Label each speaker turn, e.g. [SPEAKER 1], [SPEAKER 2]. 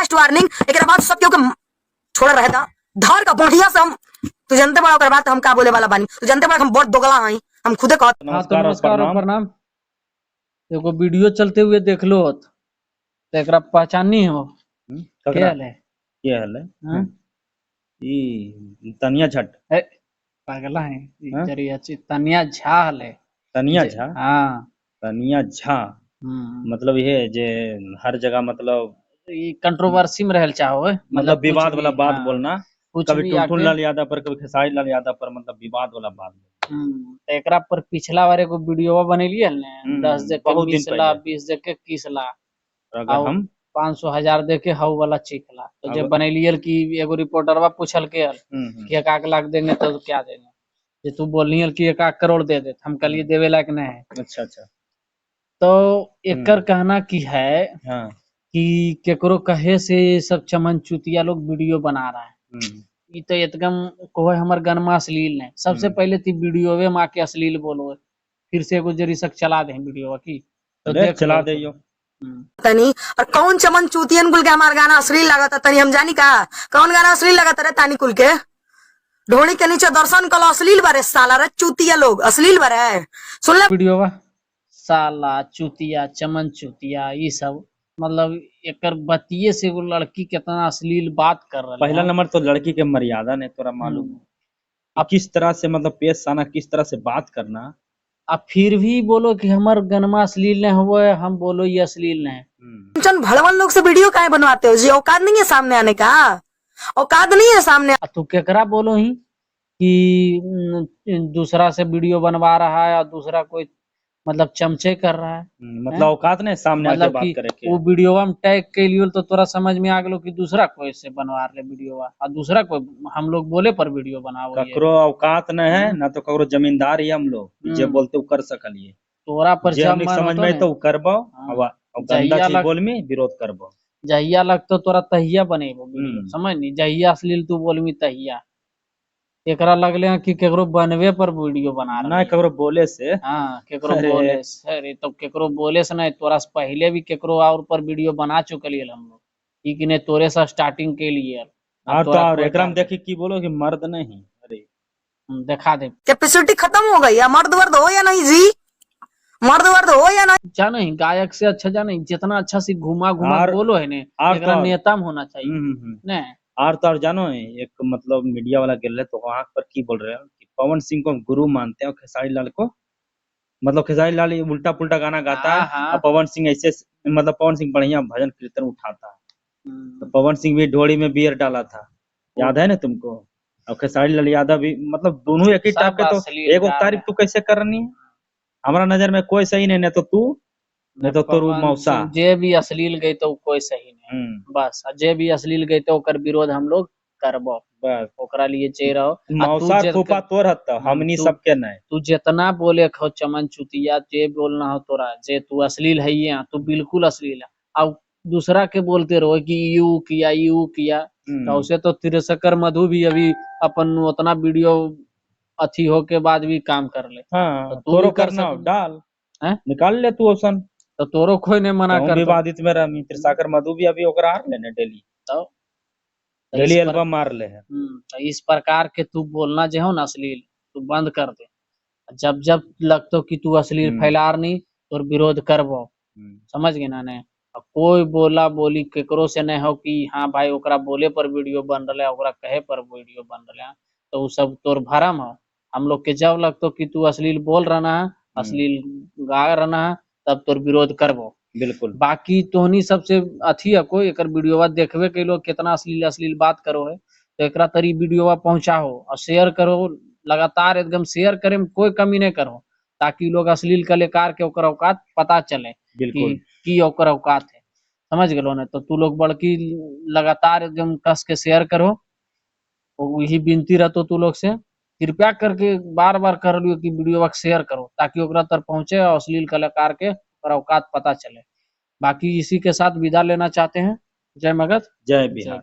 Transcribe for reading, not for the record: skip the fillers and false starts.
[SPEAKER 1] Last warning, एक बाद सब क्यों छोड़ रहता धर का बढ़िया से हम तू जनते बड़ा ओकर बात हम का बोले वाला बानी, तू जनते बड़ा हम बहुत दोगला हई, हम खुदे कहत।
[SPEAKER 2] नमस्कार और प्रणाम। एगो वीडियो चलते हुए देख लो तो एकरा पहचानी हो क्या हाल है?
[SPEAKER 3] क्या हाल है?
[SPEAKER 2] हाँ?
[SPEAKER 3] ई तनिया झट
[SPEAKER 2] पागला है
[SPEAKER 3] हाँ?
[SPEAKER 2] जरिया तनिया झा हले।
[SPEAKER 3] तनिया झा
[SPEAKER 2] हाँ
[SPEAKER 3] तनिया झा मतलब ये जे हर जगह मतलब
[SPEAKER 2] कंट्रोवर्सी में रहल चाहो
[SPEAKER 3] मतलब विवाद वाला बात
[SPEAKER 2] हाँ,
[SPEAKER 3] बोलना,
[SPEAKER 2] कुछ
[SPEAKER 3] कभी
[SPEAKER 2] भी
[SPEAKER 3] टुनटुन
[SPEAKER 2] आके
[SPEAKER 3] लाल यादव पर, कभी खेसारी लाल यादव पर, मतलब विवाद वाला बात।
[SPEAKER 2] तो एकरा पर पिछला बार एगो वीडियो बनेलिए ने 10 दे के
[SPEAKER 3] बहुत दिन
[SPEAKER 2] 20 ला
[SPEAKER 3] पहले।
[SPEAKER 2] 20 दे के 21 ला
[SPEAKER 3] अगर
[SPEAKER 2] और
[SPEAKER 3] हम
[SPEAKER 2] 500,000 दे के हाउ वाला चिखला तो जब बनेलिए कि एगो रिपोर्टरवा पूछल के कि 1 लाख देंगे तो क्या देंगे, जे तू बोलनी कि 1 करोड़ दे दे, हम कल देवे लायक नहीं है।
[SPEAKER 3] अच्छा अच्छा
[SPEAKER 2] तो एकर कहना की है
[SPEAKER 3] हाँ
[SPEAKER 2] कि केकरो कहे से सब चमन चुतिया लोग वीडियो बना रहा है। ई तो एकदम कोई हमर गनमा अश्लील नहीं, सबसे पहले ती वीडियोवे में आके अश्लील बोलो, फिर से एगो जरी सक चला दे वीडियो की तो देख
[SPEAKER 3] चला दे यो
[SPEAKER 1] तनी। और कौन चमन चूतियन कुल के हमार गाना अश्लील लागत तनी हम जानी का कौन गाना अश्लील लागत रे तानी कुल के ढोणी के नीचे दर्शन कल अश्लील बारे साला रे चूतिया लोग अश्लील बारे सुन ले
[SPEAKER 2] वीडियो बा साला चुतिया चमन चुतिया ये सब मतलब एकर बतिये से वो लड़की कितना अश्लील बात कर रहा है।
[SPEAKER 3] पहला नंबर तो लड़की के मर्यादा ने तोरा मालूम है किस तरह से मतलब पेश आना, किस तरह से बात करना।
[SPEAKER 2] अब फिर भी बोलो कि हमार गनमा अश्लील नहीं हुआ, हम बोलो ये अश्लील नहीं।
[SPEAKER 1] चंद भड़वन लोग से वीडियो काहे बनवाते हो जी? औकात नहीं है सामने आने का, औकात नहीं है सामने।
[SPEAKER 2] तू केकरा बोलो ही कि दूसरा से वीडियो बनवा रहा है और दूसरा कोई मतलब चमचे कर रहा है,
[SPEAKER 3] मतलब औकात नहीं सामने आके बात करे के।
[SPEAKER 2] वो वीडियो में टैग के लिए तो तोरा समझ में आ गलो कि दूसरा कोई से बनवा रहे वीडियो और दूसरा कोई हम लोग बोले पर वीडियो बनाओ।
[SPEAKER 3] ककरो औकात न है ना तो ककरो जमींदार ही हम लोग जे बोलते कर सकलिए
[SPEAKER 2] तोरा पर
[SPEAKER 3] जे हमनी समझ में तो करबो गंदा चीज बोल में विरोध करबो
[SPEAKER 2] जहिया लगतो तोरा तहिया बनेबो वीडियो, समझ नी जहिया अश्लील तू बोलमी तहिया एकरा लगले कि केकरो बनवे पर वीडियो बना रहा
[SPEAKER 3] ना ककरो बोले से।
[SPEAKER 2] हाँ केकरो बोले से, अरे तो केकरो बोले से नहीं, तोरा से पहले भी केकरो और पर वीडियो बना चुकलिए हम लोग ई कि ने तोरे से स्टार्टिंग के लिए
[SPEAKER 3] और तो और एकरा में देखी की बोलो कि मर्द नहीं, अरे
[SPEAKER 2] दिखा दे
[SPEAKER 1] कैपेसिटी खत्म हो गई है। मर्द वर्द हो या नहीं जी, मर्द वर्द हो या नहीं
[SPEAKER 2] जानो ही गायक से अच्छा जानो जितना अच्छा से घुमा घुमा बोलो है ने एकरा नेता में होना चाहिए ने।
[SPEAKER 3] और तो और जानो एक मतलब मीडिया वाला गिर रहे तो वहां पर की बोल रहे हैं कि पवन सिंह को गुरु मानते हैं और खेसारी लाल को मतलब खेसारी लाल उल्टा पुल्टा गाना गाता है और पवन सिंह ऐसे मतलब पवन सिंह बढ़िया भजन कीर्तन उठाता है। तो पवन सिंह भी ढोड़ी में बियर डाला था, याद है ना तुमको? और खेसारी लाल यादव भी मतलब दोनों एक ही टाइप के। तो एक तारीफ तू कैसे करनी है? हमारा नजर में कोई सही नहीं, तो तू नहीं तो तोर मौसा
[SPEAKER 2] जे भी अश्लील गई तो कोई सही नहीं। बस जे भी अश्लील गई तो ओकर विरोध हम लोग करबो, बस ओकरा लिए चे रहो।
[SPEAKER 3] मौसा फूफा तोर हत्ता हमनी सबके नहीं।
[SPEAKER 2] तू जितना बोले खो चमन चुतिया जे बोलना हो तोरा जे तू अश्लील है ये तू बिल्कुल अश्लील है। अब दूसरा के बोलते रहो कि यू किया तो उसे तो तिरसकर मधु भी अभी अपन उतना वीडियो अथी हो के बाद भी काम कर ले।
[SPEAKER 3] हाँ, तो करना डाल निकाल ले तू ऑप्शन
[SPEAKER 2] तो तोरो कोई नहीं मना कर।
[SPEAKER 3] विवादित में रमी तिरसाकर मधु भी अभी ओकरा हार लेने डेली
[SPEAKER 2] तो
[SPEAKER 3] डेली एल्बम मार ले है।
[SPEAKER 2] तो इस प्रकार के तू बोलना जो हो ना अश्लील तू बंद कर दे। जब जब लगतो कि तू अश्लील फैला रही तो विरोध करबो, समझ गए ना? ने कोई बोला बोली केकरो से नहीं हो कि हाँ भाई ओकरा बोले पर वीडियो बन रहा है ओकरा कहे पर वीडियो बन रहा है तो वो सब तोर भरम हो। हम लोग के जब लगतो कि तू अश्लील बोल रहा है अश्लील गा रहा है तब तोर विरोध करबो
[SPEAKER 3] बिल्कुल।
[SPEAKER 2] बाकी तोहनी सबसे अथी है कोई एकर वीडियो देखबे के लोग कितना अश्लील अश्लील बात करो है तो एकरा तरी वीडियो पहुंचाओ और शेयर करो, लगातार एकदम शेयर करे में कोई कमी नहीं करो ताकि लोग अश्लील कलाकार के ओकर औकात पता चले कि ओकर औकात है, समझ गलो ना? तो तू लोग बड़की लगातार एकदम कस के शेयर करो। वही विनती रहतो तू लोग से कृपया करके बार बार कर लियो कि वीडियो शेयर करो ताकि ओकरा तक पहुंचे और अश्लील कलाकार के औकात पता चले। बाकी इसी के साथ विदा लेना चाहते हैं। जय मगध,
[SPEAKER 3] जय बिहार।